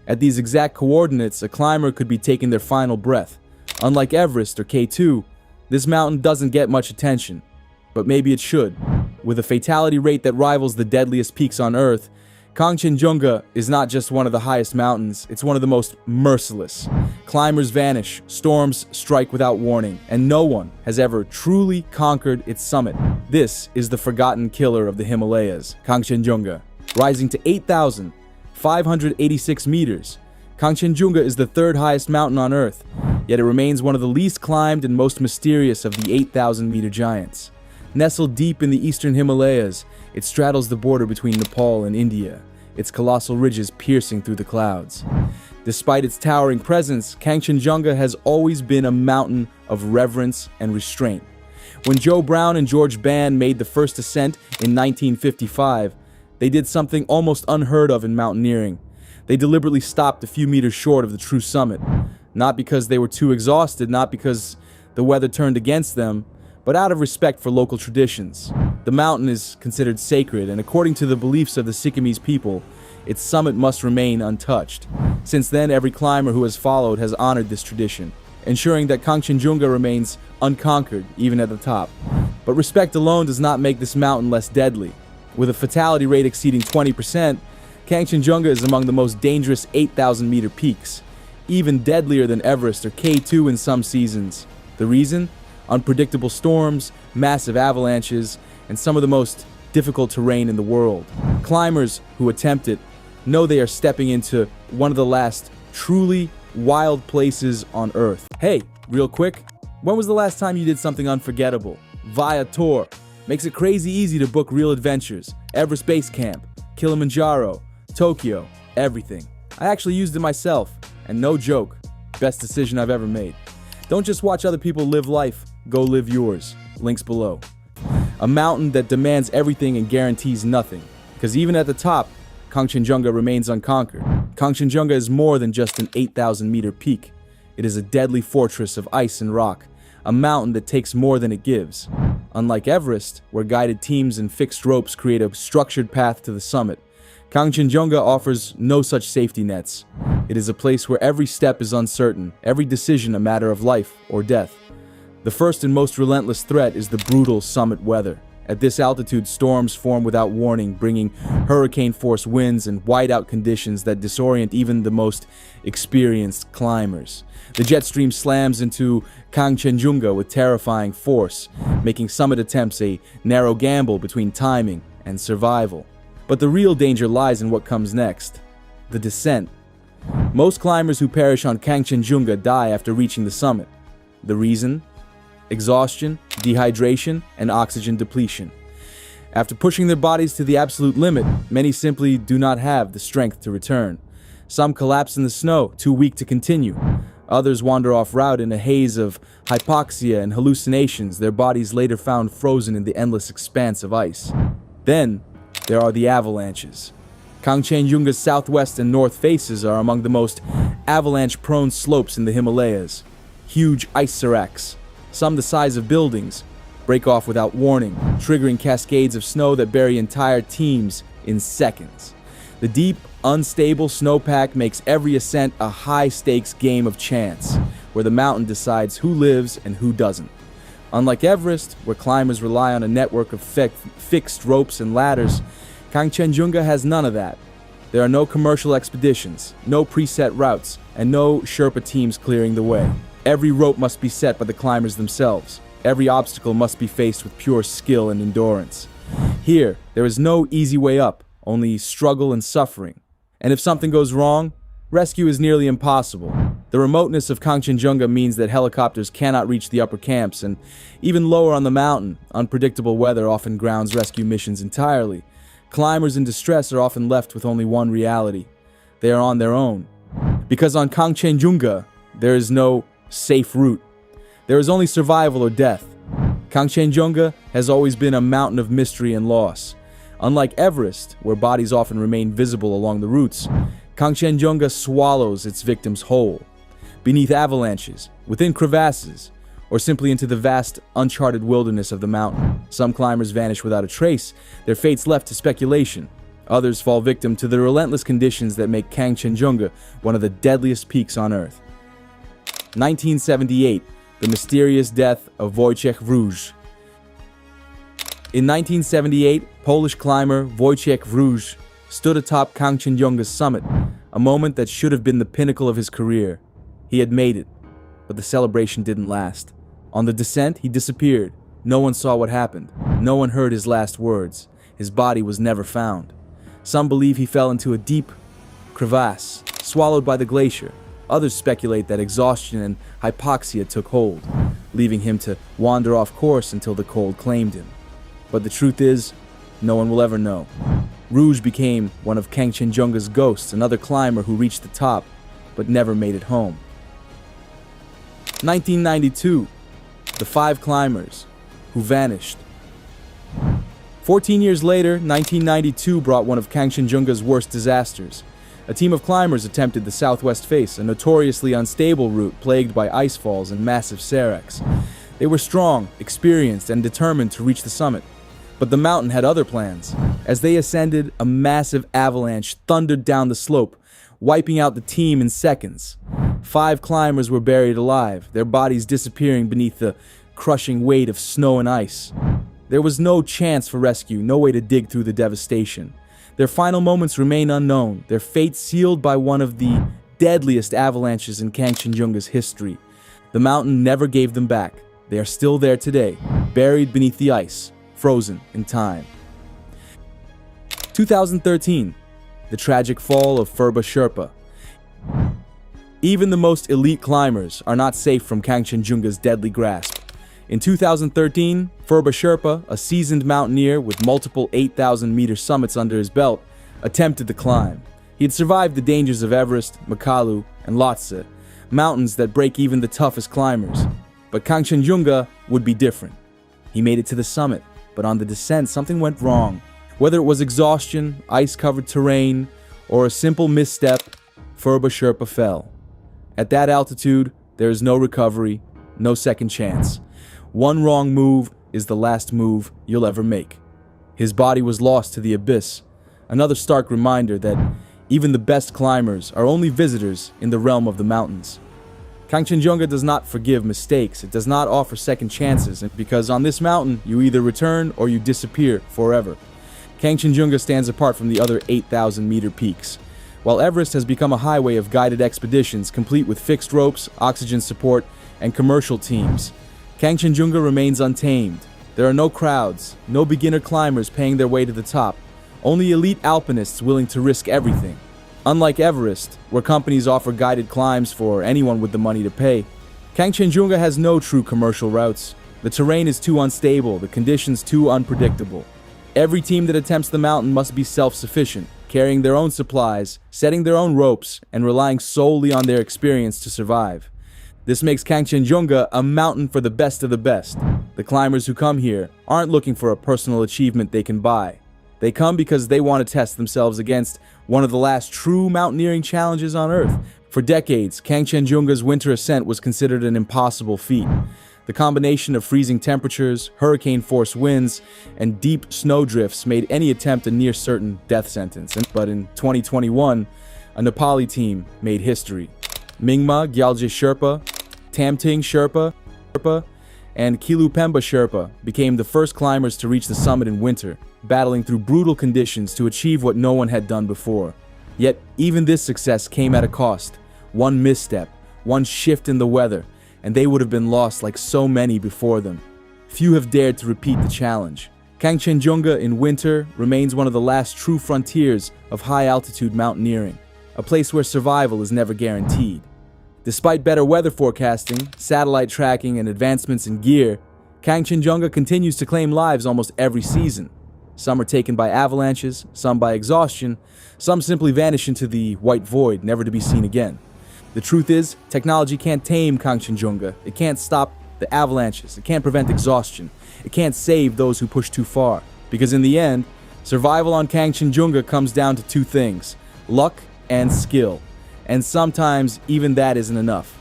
At these exact coordinates, a climber could be taking their final breath. Unlike Everest or K2, this mountain doesn't get much attention, but maybe it should. With a fatality rate that rivals the deadliest peaks on Earth, Kangchenjunga is not just one of the highest mountains, it's one of the most merciless. Climbers vanish, storms strike without warning, and no one has ever truly conquered its summit. This is the forgotten killer of the Himalayas, Kangchenjunga. Rising to 8,586 meters, Kangchenjunga is the third highest mountain on Earth, yet it remains one of the least climbed and most mysterious of the 8,000-meter giants. Nestled deep in the eastern Himalayas, it straddles the border between Nepal and India, its colossal ridges piercing through the clouds. Despite its towering presence, Kangchenjunga has always been a mountain of reverence and restraint. When Joe Brown and George Bann made the first ascent in 1955, they did something almost unheard of in mountaineering. They deliberately stopped a few meters short of the true summit. Not because they were too exhausted, not because the weather turned against them, but out of respect for local traditions. The mountain is considered sacred, and according to the beliefs of the Sikkimese people, its summit must remain untouched. Since then, every climber who has followed has honored this tradition, ensuring that Kangchenjunga remains unconquered, even at the top. But respect alone does not make this mountain less deadly. With a fatality rate exceeding 20%, Kangchenjunga is among the most dangerous 8,000-meter peaks, even deadlier than Everest or K2 in some seasons. The reason? Unpredictable storms, massive avalanches, and some of the most difficult terrain in the world. Climbers who attempt it know they are stepping into one of the last truly wild places on Earth. Hey, real quick, when was the last time you did something unforgettable? Viator makes it crazy easy to book real adventures. Everest Base Camp, Kilimanjaro, Tokyo, everything. I actually used it myself, and no joke, best decision I've ever made. Don't just watch other people live life, go live yours. Links below. A mountain that demands everything and guarantees nothing. Because even at the top, Kangchenjunga remains unconquered. Kangchenjunga is more than just an 8,000-meter peak. It is a deadly fortress of ice and rock, a mountain that takes more than it gives. Unlike Everest, where guided teams and fixed ropes create a structured path to the summit, Kangchenjunga offers no such safety nets. It is a place where every step is uncertain, every decision a matter of life or death. The first and most relentless threat is the brutal summit weather. At this altitude, storms form without warning, bringing hurricane-force winds and whiteout conditions that disorient even the most experienced climbers. The jet stream slams into Kangchenjunga with terrifying force, making summit attempts a narrow gamble between timing and survival. But the real danger lies in what comes next: the descent. Most climbers who perish on Kangchenjunga die after reaching the summit. The reason? Exhaustion, dehydration, and oxygen depletion. After pushing their bodies to the absolute limit, many simply do not have the strength to return. Some collapse in the snow, too weak to continue. Others wander off route in a haze of hypoxia and hallucinations, their bodies later found frozen in the endless expanse of ice. Then, there are the avalanches. Kangchenjunga's southwest and north faces are among the most avalanche-prone slopes in the Himalayas. Huge ice seracs, some the size of buildings, break off without warning, triggering cascades of snow that bury entire teams in seconds. The deep, unstable snowpack makes every ascent a high-stakes game of chance, where the mountain decides who lives and who doesn't. Unlike Everest, where climbers rely on a network of fixed ropes and ladders, Kangchenjunga has none of that. There are no commercial expeditions, no preset routes, and no Sherpa teams clearing the way. Every rope must be set by the climbers themselves. Every obstacle must be faced with pure skill and endurance. Here, there is no easy way up, only struggle and suffering. And if something goes wrong, rescue is nearly impossible. The remoteness of Kangchenjunga means that helicopters cannot reach the upper camps, and even lower on the mountain, unpredictable weather often grounds rescue missions entirely. Climbers in distress are often left with only one reality: they are on their own. Because on Kangchenjunga, there is no safe route. There is only survival or death. Kangchenjunga has always been a mountain of mystery and loss. Unlike Everest, where bodies often remain visible along the routes, Kangchenjunga swallows its victims whole. Beneath avalanches, within crevasses, or simply into the vast, uncharted wilderness of the mountain. Some climbers vanish without a trace, their fates left to speculation. Others fall victim to the relentless conditions that make Kangchenjunga one of the deadliest peaks on Earth. 1978, the mysterious death of Wojciech Wróż. In 1978, Polish climber Wojciech Wróż stood atop Kangchenjunga's summit, a moment that should have been the pinnacle of his career. He had made it, but the celebration didn't last. On the descent, he disappeared. No one saw what happened. No one heard his last words. His body was never found. Some believe he fell into a deep crevasse, swallowed by the glacier. Others speculate that exhaustion and hypoxia took hold, leaving him to wander off course until the cold claimed him. But the truth is, no one will ever know. Wróż became one of Kangchenjunga's ghosts, another climber who reached the top, but never made it home. 1992, the 5 climbers who vanished. 14 years later, 1992 brought one of Kangchenjunga's worst disasters. A team of climbers attempted the southwest face, a notoriously unstable route plagued by ice falls and massive seracs. They were strong, experienced, and determined to reach the summit. But the mountain had other plans. As they ascended, a massive avalanche thundered down the slope, wiping out the team in seconds. 5 climbers were buried alive, their bodies disappearing beneath the crushing weight of snow and ice. There was no chance for rescue, no way to dig through the devastation. Their final moments remain unknown, their fate sealed by one of the deadliest avalanches in Kangchenjunga's history. The mountain never gave them back. They are still there today, buried beneath the ice, frozen in time. 2013, the tragic fall of Furba Sherpa. Even the most elite climbers are not safe from Kangchenjunga's deadly grasp. In 2013, Furba Sherpa, a seasoned mountaineer with multiple 8,000-meter summits under his belt, attempted the climb. He had survived the dangers of Everest, Makalu, and Lhotse, mountains that break even the toughest climbers. But Kangchenjunga would be different. He made it to the summit, but on the descent something went wrong. Whether it was exhaustion, ice-covered terrain, or a simple misstep, Furba Sherpa fell. At that altitude, there is no recovery, no second chance. One wrong move is the last move you'll ever make. His body was lost to the abyss, another stark reminder that even the best climbers are only visitors in the realm of the mountains. Kangchenjunga does not forgive mistakes, it does not offer second chances, because on this mountain, you either return or you disappear forever. Kangchenjunga stands apart from the other 8,000-meter peaks. While Everest has become a highway of guided expeditions complete with fixed ropes, oxygen support, and commercial teams, Kangchenjunga remains untamed. There are no crowds, no beginner climbers paying their way to the top, only elite alpinists willing to risk everything. Unlike Everest, where companies offer guided climbs for anyone with the money to pay, Kangchenjunga has no true commercial routes. The terrain is too unstable, the conditions too unpredictable. Every team that attempts the mountain must be self-sufficient, carrying their own supplies, setting their own ropes, and relying solely on their experience to survive. This makes Kangchenjunga a mountain for the best of the best. The climbers who come here aren't looking for a personal achievement they can buy. They come because they want to test themselves against one of the last true mountaineering challenges on Earth. For decades, Kangchenjunga's winter ascent was considered an impossible feat. The combination of freezing temperatures, hurricane-force winds, and deep snowdrifts made any attempt a near-certain death sentence. But in 2021, a Nepali team made history. Mingma Gyalje Sherpa, Tamting Sherpa, and Kilupemba Sherpa became the first climbers to reach the summit in winter, battling through brutal conditions to achieve what no one had done before. Yet, even this success came at a cost. One misstep, one shift in the weather, and they would have been lost like so many before them. Few have dared to repeat the challenge. Kangchenjunga in winter remains one of the last true frontiers of high-altitude mountaineering, a place where survival is never guaranteed. Despite better weather forecasting, satellite tracking, and advancements in gear, Kangchenjunga continues to claim lives almost every season. Some are taken by avalanches, some by exhaustion, some simply vanish into the white void, never to be seen again. The truth is, technology can't tame Kangchenjunga. It can't stop the avalanches. It can't prevent exhaustion. It can't save those who push too far. Because in the end, survival on Kangchenjunga comes down to two things: luck and skill. And sometimes even that isn't enough.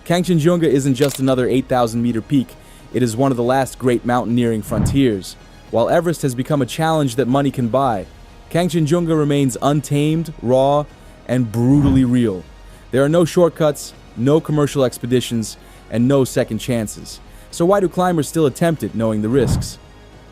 Kangchenjunga isn't just another 8,000-meter peak. It is one of the last great mountaineering frontiers. While Everest has become a challenge that money can buy, Kangchenjunga remains untamed, raw, and brutally real. There are no shortcuts, no commercial expeditions, and no second chances. So why do climbers still attempt it, knowing the risks?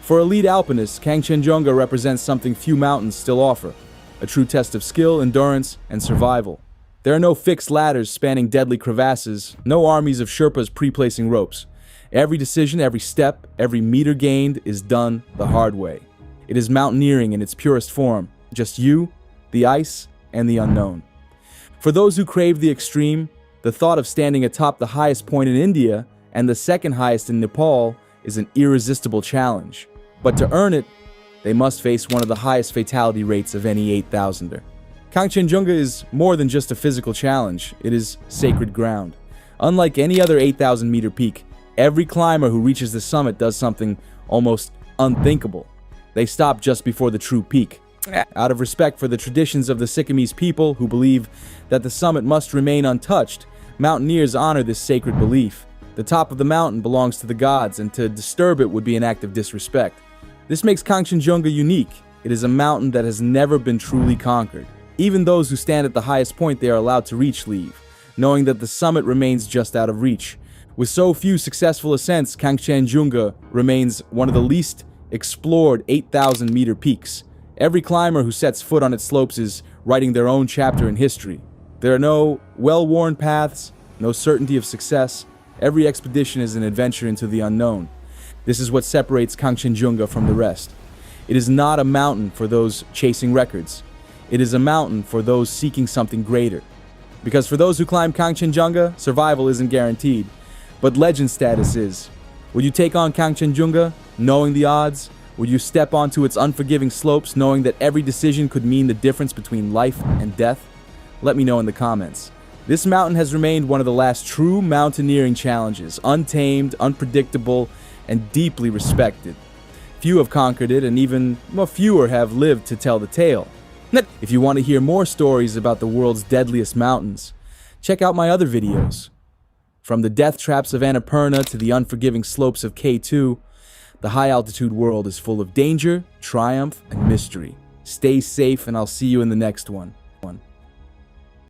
For elite alpinists, Kangchenjunga represents something few mountains still offer: a true test of skill, endurance, and survival. There are no fixed ladders spanning deadly crevasses, no armies of Sherpas pre-placing ropes. Every decision, every step, every meter gained is done the hard way. It is mountaineering in its purest form, just you, the ice, and the unknown. For those who crave the extreme, the thought of standing atop the highest point in India and the second highest in Nepal is an irresistible challenge. But to earn it, they must face one of the highest fatality rates of any 8,000er. Kangchenjunga is more than just a physical challenge, it is sacred ground. Unlike any other 8,000-meter peak, every climber who reaches the summit does something almost unthinkable. They stop just before the true peak. Out of respect for the traditions of the Sikkimese people who believe that the summit must remain untouched, mountaineers honor this sacred belief. The top of the mountain belongs to the gods, and to disturb it would be an act of disrespect. This makes Kangchenjunga unique. It is a mountain that has never been truly conquered. Even those who stand at the highest point they are allowed to reach leave, knowing that the summit remains just out of reach. With so few successful ascents, Kangchenjunga remains one of the least explored 8,000-meter peaks. Every climber who sets foot on its slopes is writing their own chapter in history. There are no well-worn paths, no certainty of success. Every expedition is an adventure into the unknown. This is what separates Kangchenjunga from the rest. It is not a mountain for those chasing records. It is a mountain for those seeking something greater. Because for those who climb Kangchenjunga, survival isn't guaranteed, but legend status is. Would you take on Kangchenjunga, knowing the odds? Would you step onto its unforgiving slopes, knowing that every decision could mean the difference between life and death? Let me know in the comments. This mountain has remained one of the last true mountaineering challenges, untamed, unpredictable, and deeply respected. Few have conquered it, and even fewer have lived to tell the tale. If you want to hear more stories about the world's deadliest mountains, check out my other videos. From the death traps of Annapurna to the unforgiving slopes of K2, the high-altitude world is full of danger, triumph, and mystery. Stay safe, and I'll see you in the next one.